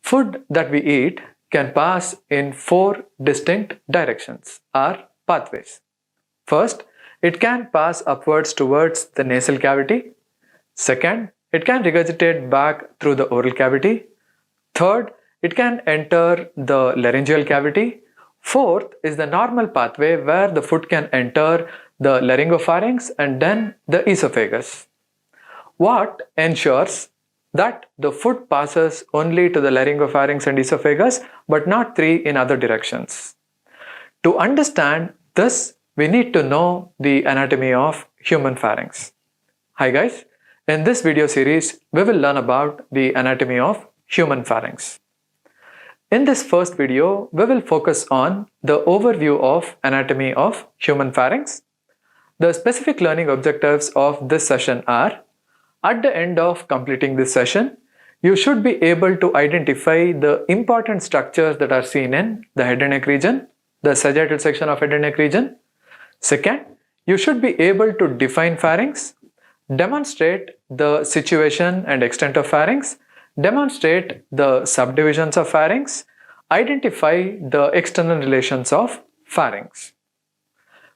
Food that we eat can pass in four distinct directions or pathways. First, it can pass upwards towards the nasal cavity. Second, it can regurgitate back through the oral cavity. Third, it can enter the laryngeal cavity. Fourth is the normal pathway where the food can enter the laryngopharynx and then the esophagus. What ensures that the food passes only to the laryngopharynx and esophagus but not three in other directions? To understand this, we need to know the anatomy of human pharynx. Hi guys, in this video series, we will learn about the anatomy of human pharynx. In this first video, we will focus on the overview of anatomy of human pharynx. The specific learning objectives of this session are: at the end of completing this session, you should be able to identify the important structures that are seen in the head and neck region, the sagittal section of head and neck region. Second, you should be able to define pharynx, demonstrate the situation and extent of pharynx, demonstrate the subdivisions of pharynx, identify the external relations of pharynx.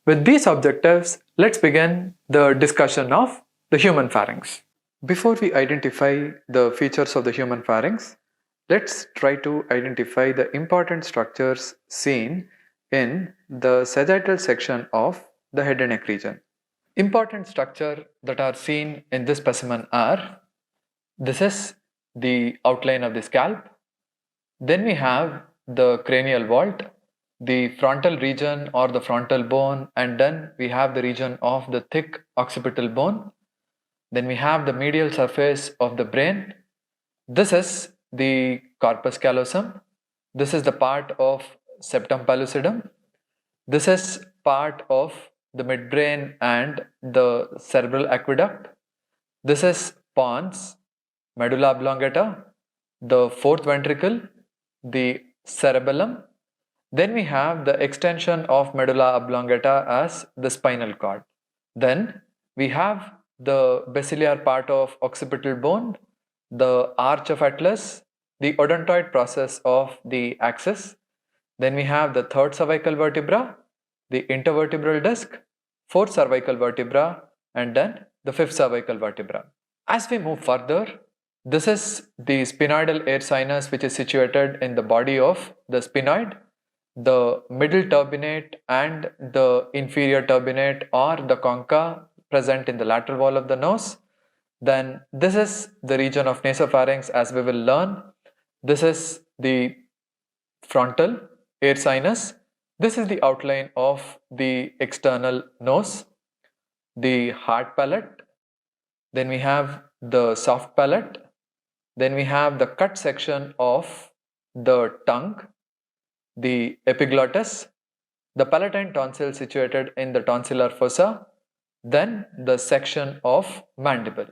With these objectives, let's begin the discussion of the human pharynx. Before we identify the features of the human pharynx, let's try to identify the important structures seen in the sagittal section of the head and neck region. Important structure that are seen in this specimen are: this is the outline of the scalp, then we have the cranial vault, the frontal region or the frontal bone, and then we have the region of the thick occipital bone. Then we have the medial surface of the brain. This is the corpus callosum. This is the part of septum pellucidum. This is part of the midbrain and the cerebral aqueduct. This is pons, medulla oblongata, the fourth ventricle, the cerebellum. Then we have the extension of medulla oblongata as the spinal cord. Then we have the basilar part of occipital bone, the arch of atlas, the odontoid process of the axis. Then we have the third cervical vertebra, the intervertebral disc, fourth cervical vertebra, and then the fifth cervical vertebra. As we move further, this is the sphenoidal air sinus, which is situated in the body of the sphenoid. The middle turbinate and the inferior turbinate or the concha present in the lateral wall of the nose. Then this is the region of nasopharynx, as we will learn. This is the frontal air sinus. This is the outline of the external nose, the hard palate. Then we have the soft palate. Then we have the cut section of the tongue, the epiglottis, the palatine tonsil situated in the tonsillar fossa, then the section of mandible.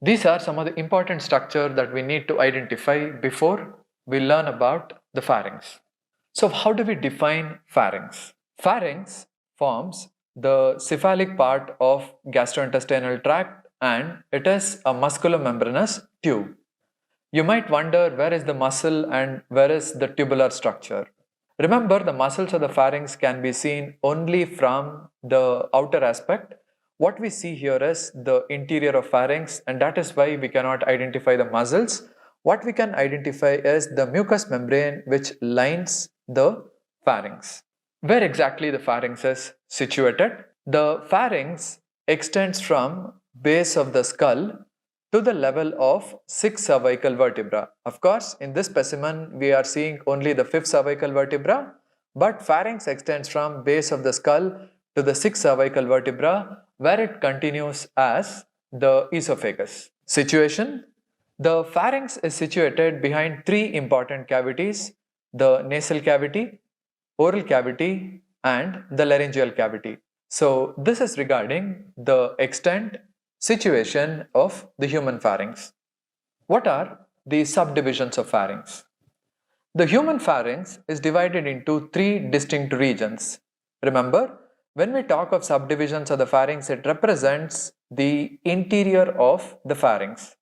These are some of the important structures that we need to identify before we learn about the pharynx. So how do we define pharynx? Pharynx forms the cephalic part of gastrointestinal tract and it is a musculomembranous tube. You might wonder, where is the muscle and where is the tubular structure? Remember, the muscles of the pharynx can be seen only from the outer aspect. What we see here is the interior of pharynx, and that is why we cannot identify the muscles. What we can identify is the mucous membrane which lines the pharynx. Where exactly the pharynx is situated? The pharynx extends from base of the skull to the level of 6 cervical vertebra. Of course, in this specimen, we are seeing only the 5th cervical vertebra, but pharynx extends from base of the skull to the 6th cervical vertebra, where it continues as the esophagus. Situation: the pharynx is situated behind three important cavities: the nasal cavity, oral cavity, and the laryngeal cavity. So this is regarding the extent, situation of the human pharynx. What are the subdivisions of pharynx? The human pharynx is divided into three distinct regions. Remember, when we talk of subdivisions of the pharynx, it represents the interior of the pharynx.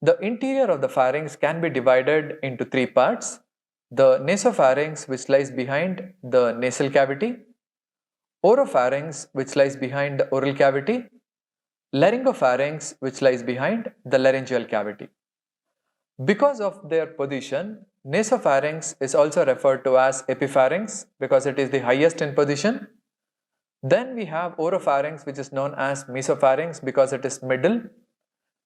The interior of the pharynx can be divided into three parts: the nasopharynx, which lies behind the nasal cavity, oropharynx, which lies behind the oral cavity, laryngopharynx, which lies behind the laryngeal cavity. Because of their position, nasopharynx is also referred to as epipharynx because it is the highest in position. Then we have oropharynx, which is known as mesopharynx because it is middle.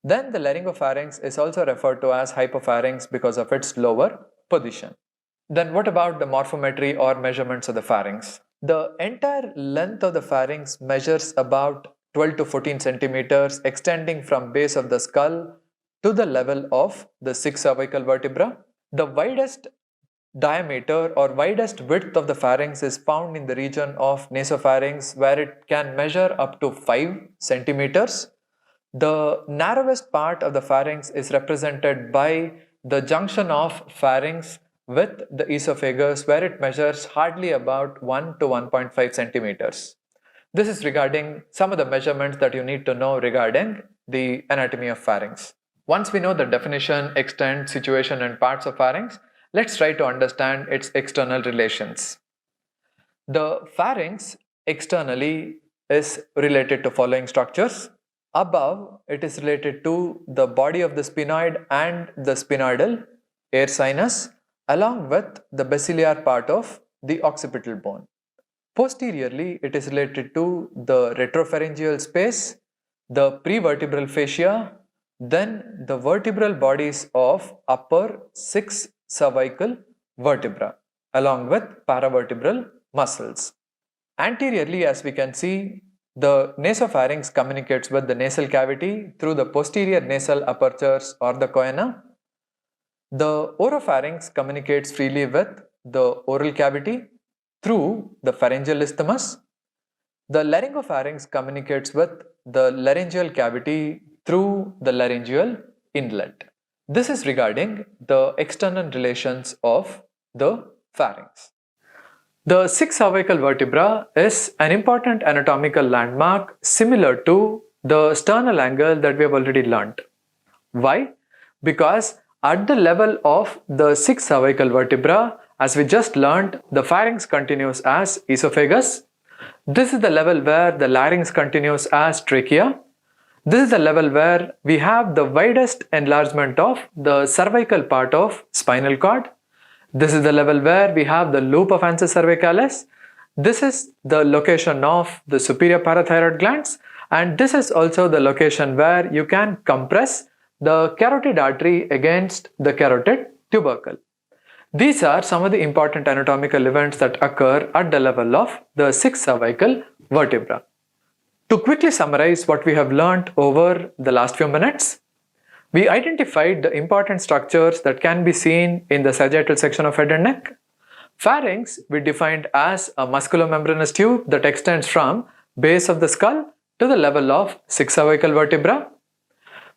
Then the laryngopharynx is also referred to as hypopharynx because of its lower position. Then what about the morphometry or measurements of the pharynx? The entire length of the pharynx measures about 12 to 14 centimeters, extending from base of the skull to the level of the 6 cervical vertebra. The widest diameter or widest width of the pharynx is found in the region of nasopharynx, where it can measure up to 5 centimeters. The narrowest part of the pharynx is represented by the junction of pharynx with the esophagus, where it measures hardly about 1 to 1.5 centimeters. This is regarding some of the measurements that you need to know regarding the anatomy of pharynx. Once we know the definition, extent, situation and parts of pharynx, let's try to understand its external relations. The pharynx externally is related to following structures. Above, it is related to the body of the sphenoid and the sphenoidal air sinus, along with the basilar part of the occipital bone. Posteriorly, it is related to the retropharyngeal space, the prevertebral fascia, then the vertebral bodies of upper 6 cervical vertebra, along with paravertebral muscles. Anteriorly, as we can see, the nasopharynx communicates with the nasal cavity through the posterior nasal apertures or the choana. The oropharynx communicates freely with the oral cavity through the pharyngeal isthmus. The laryngopharynx communicates with the laryngeal cavity through the laryngeal inlet. This is regarding the external relations of the pharynx. The 6 cervical vertebra is an important anatomical landmark similar to the sternal angle that we have already learnt. Why? Because at the level of the 6 cervical vertebra, as we just learnt, the pharynx continues as esophagus. This is the level where the larynx continues as trachea. This is the level where we have the widest enlargement of the cervical part of spinal cord. This is the level where we have the loop of ansa cervicalis. This is the location of the superior parathyroid glands, and this is also the location where you can compress the carotid artery against the carotid tubercle. These are some of the important anatomical events that occur at the level of the 6 cervical vertebra. To quickly summarize what we have learnt over the last few minutes, we identified the important structures that can be seen in the sagittal section of head and neck. Pharynx we defined as a musculomembranous tube that extends from base of the skull to the level of 6 cervical vertebra.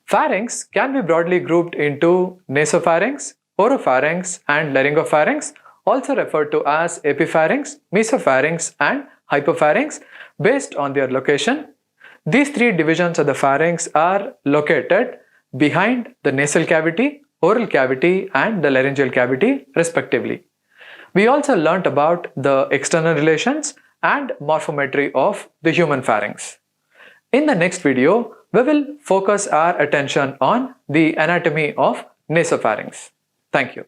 Pharynx can be broadly grouped into nasopharynx, oropharynx and laryngopharynx, also referred to as epipharynx, mesopharynx and hypopharynx based on their location. These 3 divisions of the pharynx are located behind the nasal cavity, oral cavity and the laryngeal cavity respectively. We also learnt about the external relations and morphometry of the human pharynx. In the next video, we will focus our attention on the anatomy of nasopharynx. Thank you.